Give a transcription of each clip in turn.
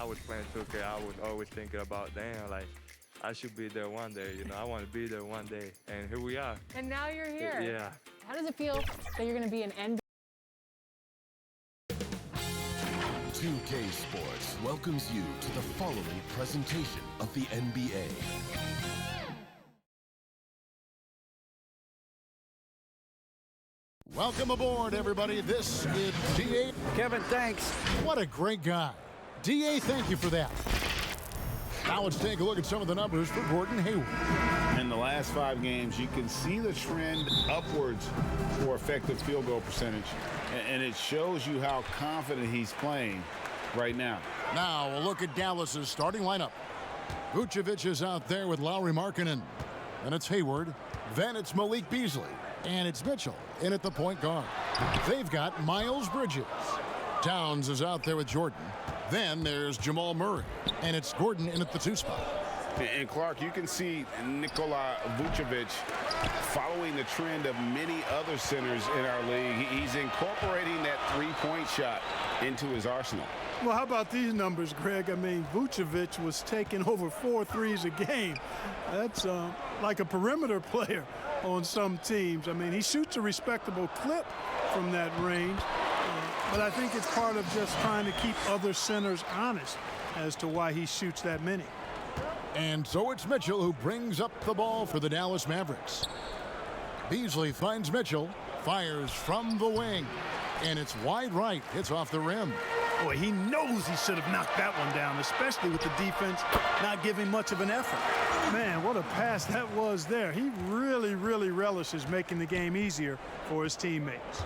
I was playing 2K, I was always thinking about, damn, like, I should be there one day, I want to be there one day. And here we are. And now you're here. Yeah. How does it feel that you're going to be an NBA? 2K Sports welcomes you to the following presentation of the NBA. Welcome aboard, everybody. This is D.A. Kevin, thanks. What a great guy. D.A., thank you for that. Now let's take a look at some of the numbers for Gordon Hayward. In the last 5 games, you can see the trend upwards for effective field goal percentage, and it shows you how confident he's playing right now. Now we'll look at Dallas's starting lineup. Vucevic is out there with Lauri Markkanen. Then it's Hayward. Then it's Malik Beasley. And it's Mitchell in at the point guard. They've got Miles Bridges. Towns is out there with Jordan. Then there's Jamal Murray. And it's Gordon in at the 2 spot. And Clark, you can see Nikola Vucevic following the trend of many other centers in our league. He's incorporating that 3-point shot into his arsenal. Well, how about these numbers, Greg? I mean, Vucevic was taking over 4 threes a game. That's like a perimeter player on some teams. I mean, he shoots a respectable clip from that range, but I think it's part of just trying to keep other centers honest as to why he shoots that many. And so it's Mitchell who brings up the ball for the Dallas Mavericks. Beasley finds Mitchell, fires from the wing, and it's wide right. Hits off the rim. Boy, he knows he should have knocked that one down, especially with the defense not giving much of an effort. Man, what a pass that was there. He really, really relishes making the game easier for his teammates.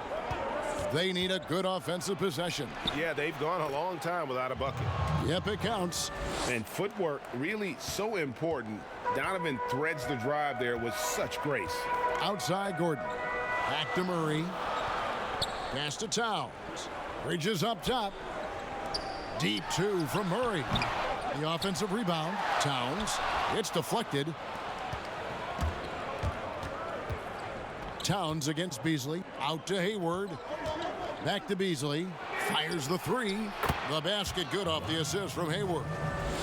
They need a good offensive possession. Yeah, they've gone a long time without a bucket. Yep, it counts. And footwork really so important. Donovan threads the drive there with such grace. Outside Gordon. Back to Murray. Pass to Towns. Bridges up top. Deep 2 from Murray. The offensive rebound. Towns. It's deflected. Towns against Beasley. Out to Hayward. Back to Beasley. Fires the 3. The basket good off the assist from Hayward.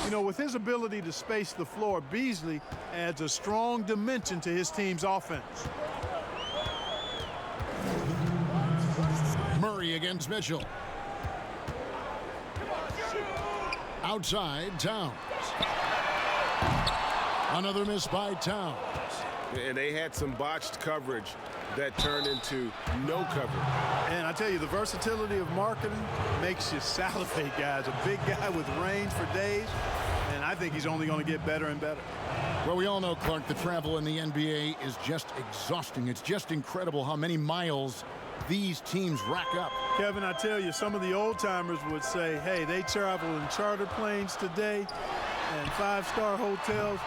You know, with his ability to space the floor, Beasley adds a strong dimension to his team's offense. Murray against Mitchell. Outside, Towns. Another miss by Towns. And they had some botched coverage that turned into no coverage. And I tell you, the versatility of Markkanen makes you salivate, guys. A big guy with range for days, and I think he's only going to get better and better. Well, we all know, Clark, the travel in the NBA is just exhausting. It's just incredible how many miles these teams rack up. Kevin, I tell you, some of the old-timers would say, hey, they travel in charter planes today and 5-star hotels.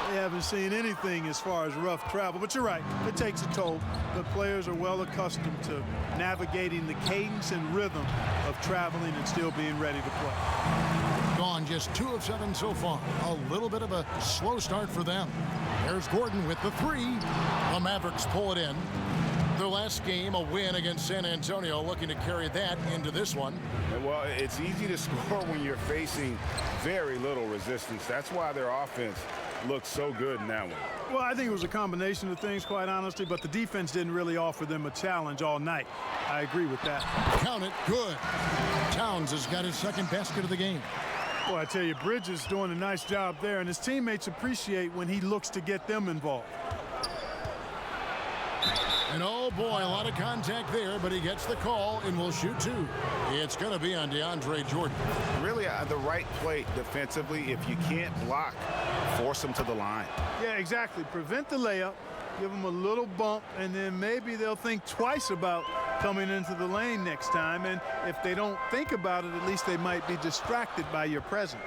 They haven't seen anything as far as rough travel. But you're right, it takes a toll. But players are well accustomed to navigating the cadence and rhythm of traveling and still being ready to play. Gone just 2 of 7 so far. A little bit of a slow start for them. There's Gordon with the 3. The Mavericks pull it in. Their last game, a win against San Antonio, looking to carry that into this one. Well, it's easy to score when you're facing very little resistance. That's why their offense looks so good in that one. Well, I think it was a combination of things, quite honestly, but the defense didn't really offer them a challenge all night. I agree with that. Count it, good. Towns has got his 2nd basket of the game. Boy, I tell you, Bridges is doing a nice job there, and his teammates appreciate when he looks to get them involved. And oh boy, a lot of contact there, but he gets the call and will shoot 2. It's going to be on DeAndre Jordan. Really the right play defensively. If you can't block, force him to the line. Yeah, exactly. Prevent the layup, give them a little bump, and then maybe they'll think twice about coming into the lane next time. And if they don't think about it, at least they might be distracted by your presence.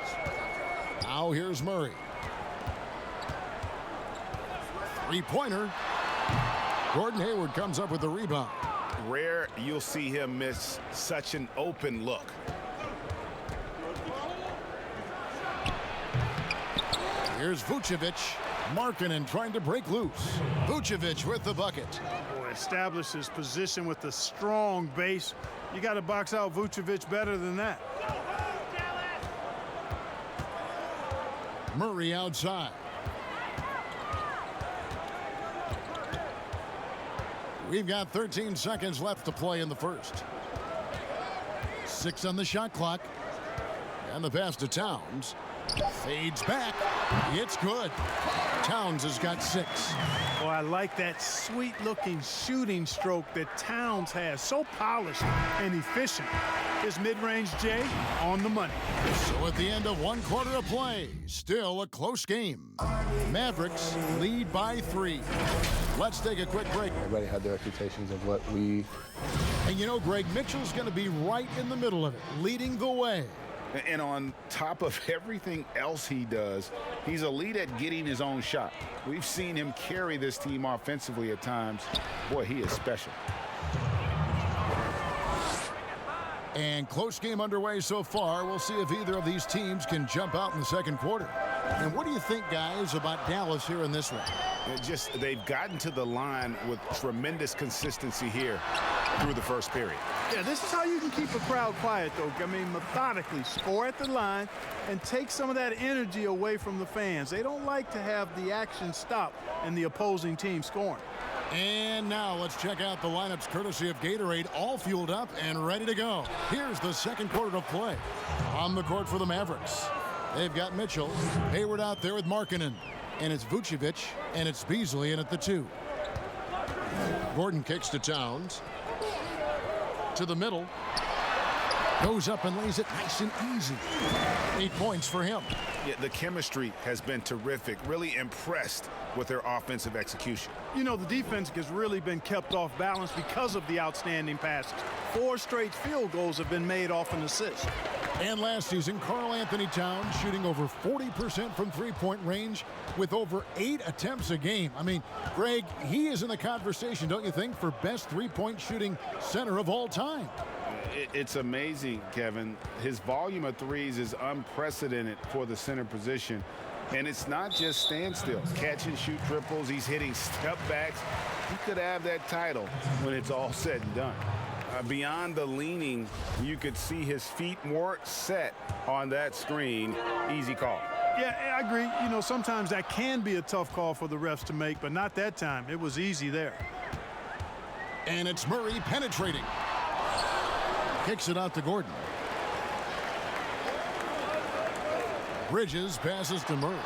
Now here's Murray. 3-pointer. Gordon Hayward comes up with the rebound. Rare you'll see him miss such an open look. Here's Vucevic. Markkanen trying to break loose. Vucevic with the bucket. Boy, establishes position with a strong base. You got to box out Vucevic better than that. Murray outside. We've got 13 seconds left to play in the first. 6 on the shot clock. And the pass to Towns. Fades back. It's good. Towns has got 6. Oh, I like that sweet-looking shooting stroke that Towns has. So polished and efficient. His mid-range J on the money. So at the end of 1 quarter of play, still a close game. Mavericks lead by 3. Let's take a quick break. Everybody had their expectations of what we... And you know, Greg, Mitchell's going to be right in the middle of it, leading the way. And on top of everything else he does, he's elite at getting his own shot. We've seen him carry this team offensively at times. Boy, he is special. And close game underway so far. We'll see if either of these teams can jump out in the second quarter. And what do you think, guys, about Dallas here in this one? They've gotten to the line with tremendous consistency here through the first period. Yeah, this is how you can keep a crowd quiet, though. I mean, methodically score at the line and take some of that energy away from the fans. They don't like to have the action stop and the opposing team scoring. And now let's check out the lineups courtesy of Gatorade, all fueled up and ready to go. Here's the second quarter of play. On the court for the Mavericks, they've got Mitchell, Hayward out there with Markkanen, and it's Vucevic, and it's Beasley in at the 2. Gordon kicks to Towns. To the middle. Goes up and lays it nice and easy. 8 points for him. Yeah, the chemistry has been terrific. Really impressed with their offensive execution. You know, the defense has really been kept off balance because of the outstanding passes. 4 straight field goals have been made off an assist. And last season, Karl Anthony Towns shooting over 40% from three-point range with over 8 attempts a game. I mean, Greg, he is in the conversation, don't you think, for best three-point shooting center of all time? It's amazing, Kevin. His volume of threes is unprecedented for the center position. And it's not just standstill. Catch and shoot triples. He's hitting step backs. He could have that title when it's all said and done. Beyond the leaning, you could see his feet more set on that screen. Easy call. Yeah, I agree. You know, sometimes that can be a tough call for the refs to make, but not that time. It was easy there. And it's Murray penetrating. Kicks it out to Gordon. Bridges passes to Murray.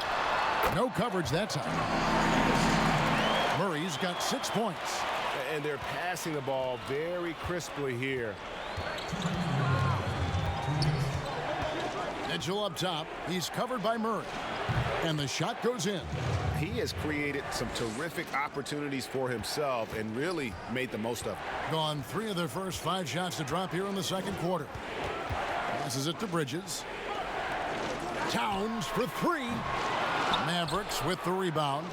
No coverage that time. Murray's got 6 points. And they're passing the ball very crisply here. Mitchell up top. He's covered by Murray. And the shot goes in. He has created some terrific opportunities for himself and really made the most of it. Gone 3 of their first 5 shots to drop here in the second quarter. Passes it to Bridges. Towns for 3. Mavericks with the rebound.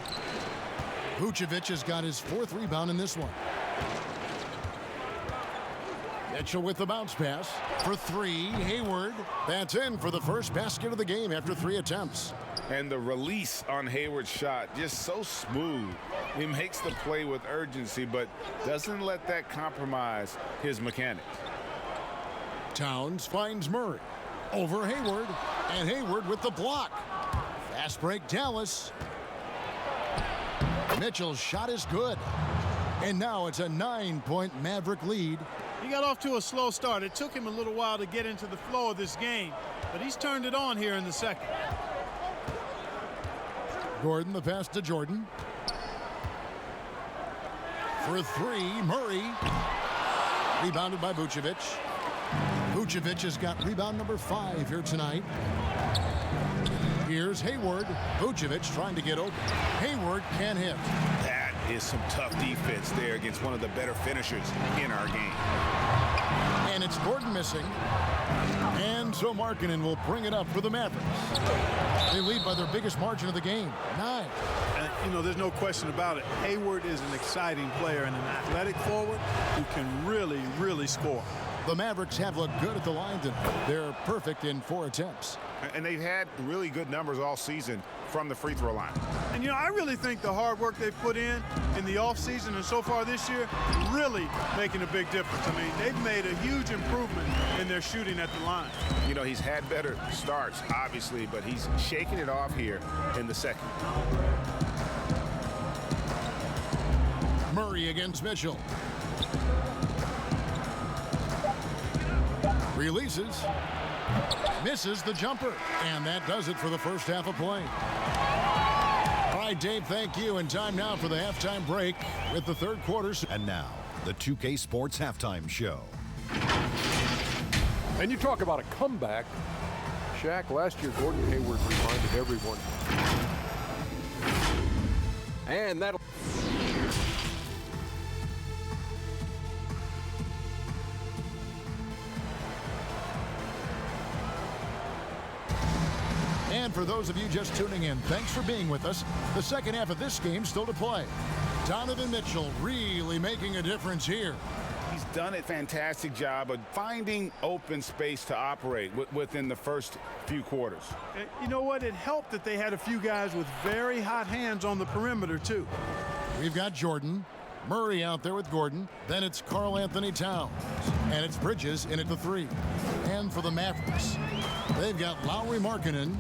Vucevic has got his 4th rebound in this one. Mitchell with the bounce pass for 3. Hayward. That's in for the first basket of the game after 3 attempts. And the release on Hayward's shot, just so smooth. He makes the play with urgency, but doesn't let that compromise his mechanics. Towns finds Murray. Over Hayward. And Hayward with the block. Fast break Dallas. Mitchell's shot is good. And now it's a 9-point Maverick lead. He got off to a slow start. It took him a little while to get into the flow of this game, but he's turned it on here in the second. Gordon, the pass to Jordan. For 3, Murray. Rebounded by Vucevic. Vucevic has got rebound number 5 here tonight. Here's Hayward. Vucevic trying to get open. Hayward can't hit. That is some tough defense there against one of the better finishers in our game. And it's Gordon missing. And so Markkanen will bring it up for the Mavericks. They lead by their biggest margin of the game, 9. And, you know, there's no question about it. Hayward is an exciting player and an athletic forward who can really, really score. The Mavericks have looked good at the line tonight. They're perfect in 4 attempts. And they've had really good numbers all season from the free throw line. And, you know, I really think the hard work they've put in the offseason and so far this year really making a big difference. I mean, they've made a huge improvement in their shooting at the line. You know, he's had better starts, obviously, but he's shaking it off here in the second. Murray against Mitchell. Releases. Misses the jumper. And that does it for the first half of play. All right, Dave, thank you. And time now for the halftime break with the third quarter. And now, the 2K Sports Halftime Show. And you talk about a comeback. Shaq, last year, Gordon Hayward reminded everyone. And that'll... And for those of you just tuning in, thanks for being with us. The second half of this game still to play. Donovan Mitchell really making a difference here. He's done a fantastic job of finding open space to operate within the first few quarters. You know what? It helped that they had a few guys with very hot hands on the perimeter, too. We've got Jordan. Murray out there with Gordon. Then it's Karl Anthony Towns. And it's Bridges in at the three. And for the Mavericks, they've got Lauri Markkanen.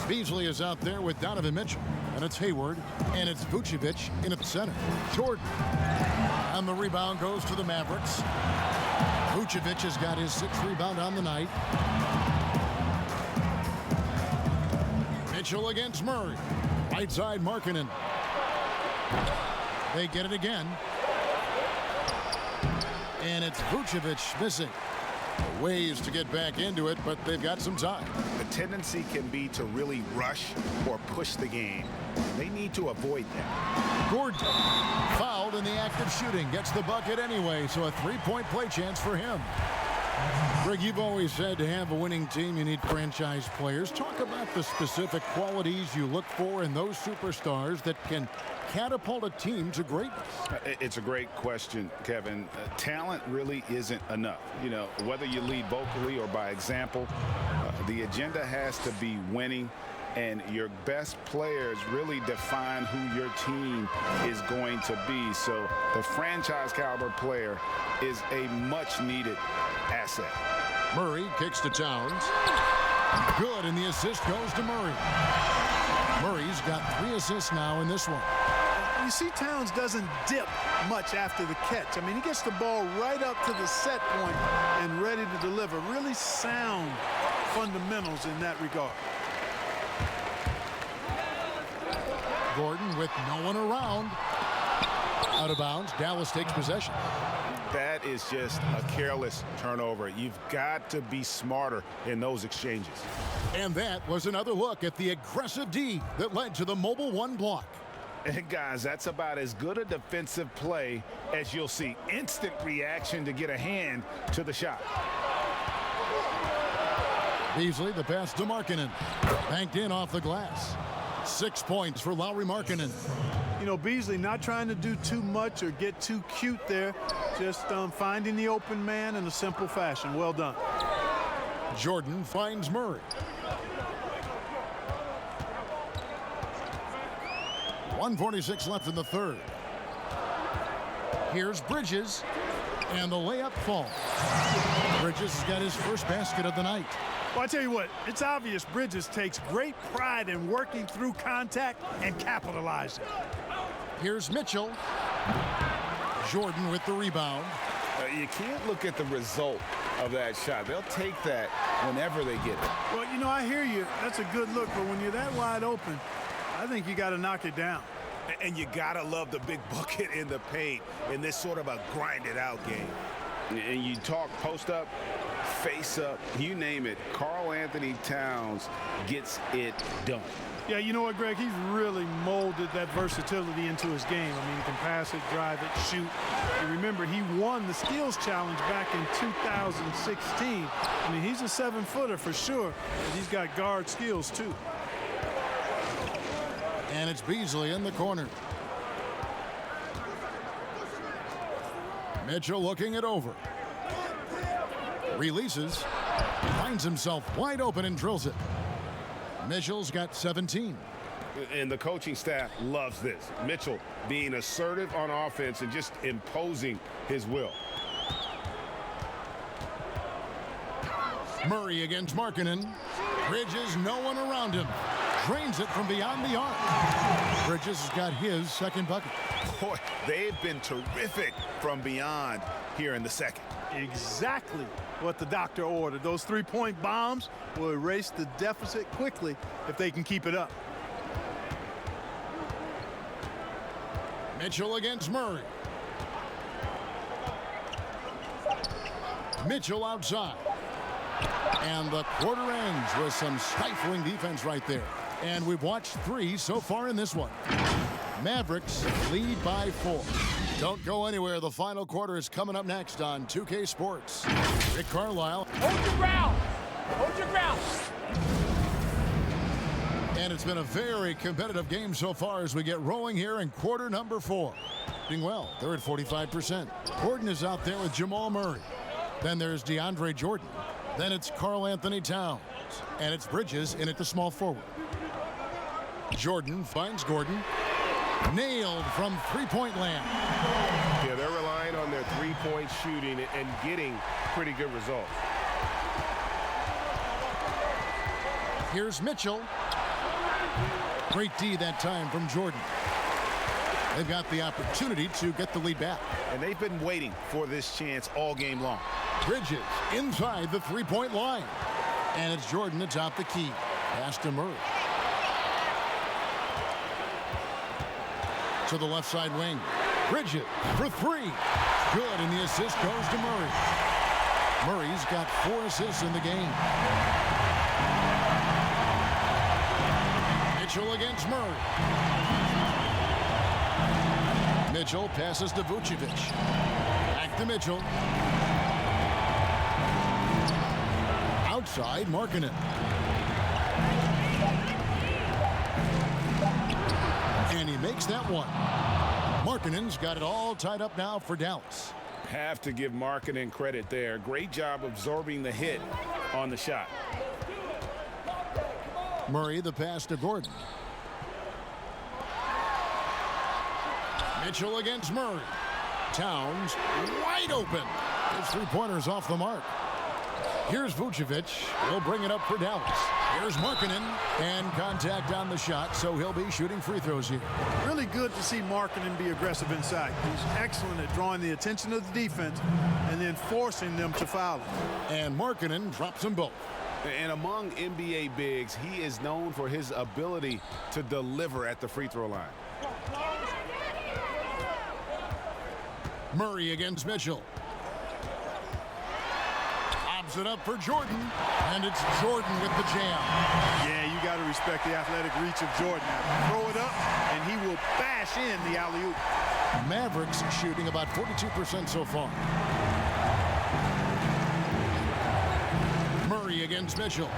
Beasley is out there with Donovan Mitchell. And it's Hayward. And it's Vucevic in at the center. Jordan. And the rebound goes to the Mavericks. Vucevic has got his 6th rebound on the night. Mitchell against Murray. Right side Markkanen. They get it again. And it's Vucevic missing. Ways to get back into it, but they've got some time. The tendency can be to really rush or push the game. They need to avoid that. Gordon, fouled in the act of shooting, gets the bucket anyway, so a three-point play chance for him. Greg, you've always said to have a winning team, you need franchise players. Talk about the specific qualities you look for in those superstars that can catapult a team to greatness. It's a great question, Kevin. Talent really isn't enough. You know, whether you lead vocally or by example, the agenda has to be winning, and your best players really define who your team is going to be. So the franchise caliber player is a much needed asset. Murray kicks to Towns. Good, and the assist goes to Murray. Murray's got 3 assists now in this one. You see, Towns doesn't dip much after the catch. I mean, he gets the ball right up to the set point and ready to deliver. Really sound fundamentals in that regard. Gordon with no one around. Out of bounds. Dallas takes possession. That is just a careless turnover. You've got to be smarter in those exchanges. And that was another look at the aggressive D that led to the Mobile One block. And guys, that's about as good a defensive play as you'll see. Instant reaction to get a hand to the shot. Beasley, the pass to Markkanen. Banked in off the glass. 6 points for Lauri Markkanen. You know, Beasley not trying to do too much or get too cute there. Just finding the open man in a simple fashion. Well done. Jordan finds Murray. 1:46 left in the third. Here's Bridges, and the layup falls. Bridges has got his first basket of the night. Well, I tell you what, it's obvious Bridges takes great pride in working through contact and capitalizing. Here's Mitchell. Jordan with the rebound. You can't look at the result of that shot. They'll take that whenever they get it. Well, you know, I hear you. That's a good look, but when you're that wide open, I think you got to knock it down. And you got to love the big bucket in the paint in this sort of a grinded-out game. And you talk post up, face up, you name it. Karl Anthony Towns gets it done. Yeah, you know what, Greg? He's really molded that versatility into his game. I mean, he can pass it, drive it, shoot. And remember, he won the skills challenge back in 2016. I mean, he's a 7-footer for sure, but he's got guard skills, too. And it's Beasley in the corner. Mitchell looking it over. Releases. Finds himself wide open and drills it. Mitchell's got 17. And the coaching staff loves this. Mitchell being assertive on offense and just imposing his will. Murray against Markkanen. Bridges, no one around him. Drains it from beyond the arc. Bridges has got his second bucket. Boy, they've been terrific from beyond here in the second. Exactly what the doctor ordered. Those three-point bombs will erase the deficit quickly if they can keep it up. Mitchell against Murray. Mitchell outside. And the quarter ends with some stifling defense right there. And we've watched 3 so far in this one. Mavericks lead by 4. Don't go anywhere. The final quarter is coming up next on 2K Sports. Rick Carlisle. Hold your ground. Hold your ground. And it's been a very competitive game so far as we get rolling here in quarter number 4. Doing well. They're at 45%. Gordon is out there with Jamal Murray. Then there's DeAndre Jordan. Then it's Karl Anthony Towns. And it's Bridges in at the small forward. Jordan finds Gordon. Nailed from three-point land. Yeah, they're relying on their three-point shooting and getting pretty good results. Here's Mitchell. Great D that time from Jordan. They've got the opportunity to get the lead back. And they've been waiting for this chance all game long. Bridges inside the three-point line. And it's Jordan atop the key. Pass to Murray. To the left side wing. Bridges for 3. Good, and the assist goes to Murray. Murray's got 4 assists in the game. Mitchell against Murray. Mitchell passes to Vucevic. Back to Mitchell. Outside, Markkanen. And he makes that one. Markkanen's got it all tied up now for Dallas. Have to give Markkanen credit there. Great job absorbing the hit on the shot. Murray, the pass to Gordon. Mitchell against Murray. Towns wide open. His three-pointer's off the mark. Here's Vucevic. He'll bring it up for Dallas. Here's Markkanen. And contact on the shot, so he'll be shooting free throws here. Really good to see Markkanen be aggressive inside. He's excellent at drawing the attention of the defense and then forcing them to foul him. And Markkanen drops them both. And among NBA bigs, he is known for his ability to deliver at the free throw line. Murray against Mitchell. Lobs it up for Jordan. And it's Jordan with the jam. Yeah, you got to respect the athletic reach of Jordan. Throw it up, and he will bash in the alley-oop. Mavericks shooting about 42% so far. Murray against Mitchell.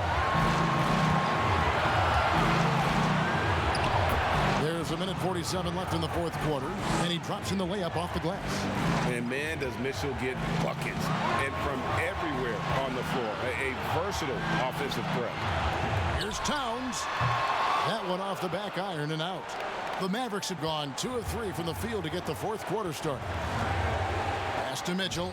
There's a minute 47 left in the fourth quarter, and he drops in the layup off the glass. And man, does Mitchell get buckets, and from everywhere on the floor. A versatile offensive threat. Here's Towns. That one off the back iron and out. The Mavericks have gone 2 of 3 from the field to get the fourth quarter started. Pass to Mitchell.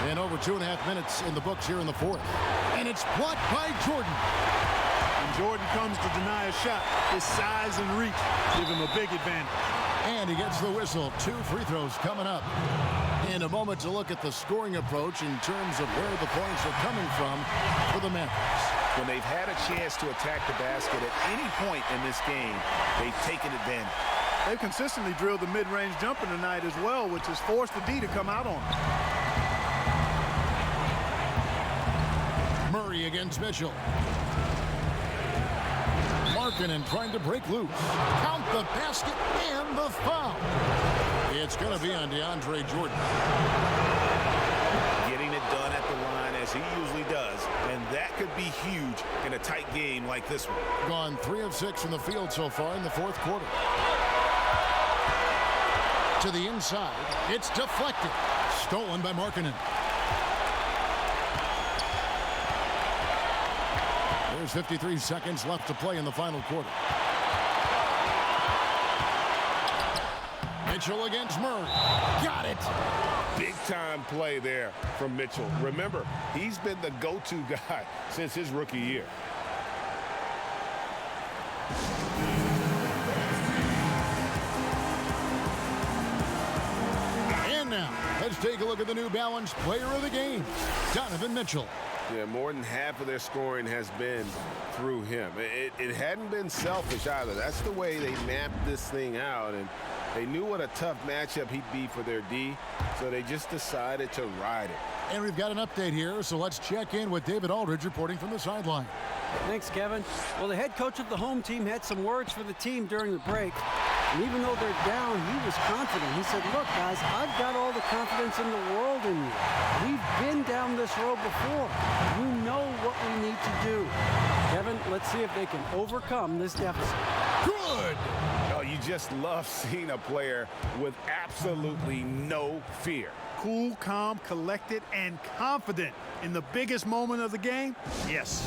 And over 2.5 minutes in the books here in the fourth. And it's blocked by Jordan. When Jordan comes to deny a shot, his size and reach give him a big advantage. And he gets the whistle. 2 free throws coming up. In a moment to look at the scoring approach in terms of where the points are coming from for the Mavericks. When they've had a chance to attack the basket at any point in this game, they've taken advantage. They've consistently drilled the mid-range jumper tonight as well, which has forced the D to come out on them. Murray against Mitchell. Markkanen trying to break loose. Count the basket and the foul. It's going to be on DeAndre Jordan. Getting it done at the line as he usually does, and that could be huge in a tight game like this one. Gone 3 of 6 from the field so far in the fourth quarter. To the inside. It's deflected. Stolen by Markkanen. There's 53 seconds left to play in the final quarter. Mitchell against Murray. Got it. Big time play there from Mitchell. Remember, he's been the go-to guy since his rookie year. And now, let's take a look at the New Balance Player of the Game, Donovan Mitchell. Yeah, more than half of their scoring has been through him. It hadn't been selfish either. That's the way they mapped this thing out, and they knew what a tough matchup he'd be for their D, so they just decided to ride it. And we've got an update here, so let's check in with David Aldridge reporting from the sideline. Thanks, Kevin. Well, the head coach of the home team had some words for the team during the break. And even though they're down, he was confident. He said, look, guys, I've got all the confidence in the world in you. We've been down this road before. You know what we need to do. Kevin, let's see if they can overcome this deficit. Good! Oh, you just love seeing a player with absolutely no fear. Cool, calm, collected, and confident in the biggest moment of the game? Yes.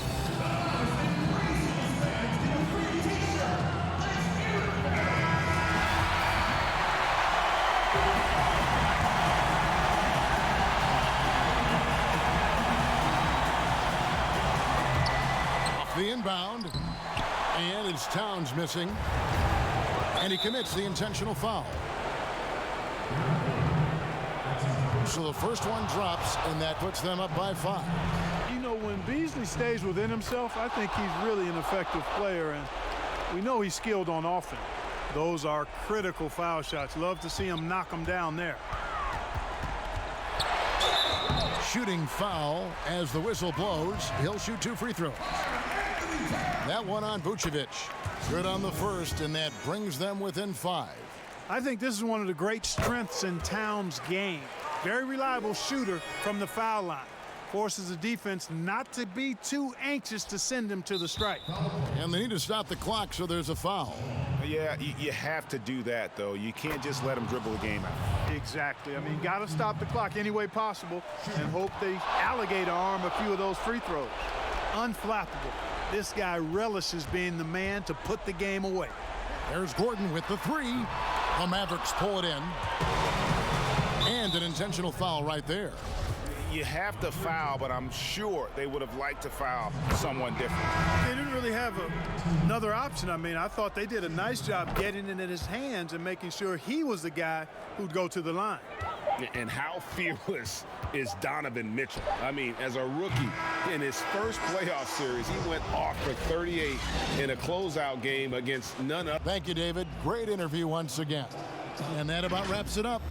The inbound, and it's Towns missing, and he commits the intentional foul. So the first one drops, and that puts them up by 5. You know, when Beasley stays within himself, I think he's really an effective player, and we know he's skilled on offense. Those are critical foul shots. Love to see him knock them down there. Shooting foul as the whistle blows. He'll shoot 2 free throws. That one on Vucevic. Good on the first, and that brings them within 5. I think this is one of the great strengths in Towns' game. Very reliable shooter from the foul line. Forces the defense not to be too anxious to send him to the strike. And they need to stop the clock, so there's a foul. Yeah, you have to do that, though. You can't just let him dribble the game out. Exactly. I mean, got to stop the clock any way possible and hope they alligator arm a few of those free throws. Unflappable. This guy relishes being the man to put the game away. There's Gordon with the 3. The Mavericks pull it in. And an intentional foul right there. You have to foul, but I'm sure they would have liked to foul someone different. They didn't really have another option. I mean, I thought they did a nice job getting it in his hands and making sure he was the guy who'd go to the line. And how fearless is Donovan Mitchell? I mean, as a rookie, in his first playoff series, he went off for 38 in a closeout game against none other. Thank you, David. Great interview once again. And that about wraps it up.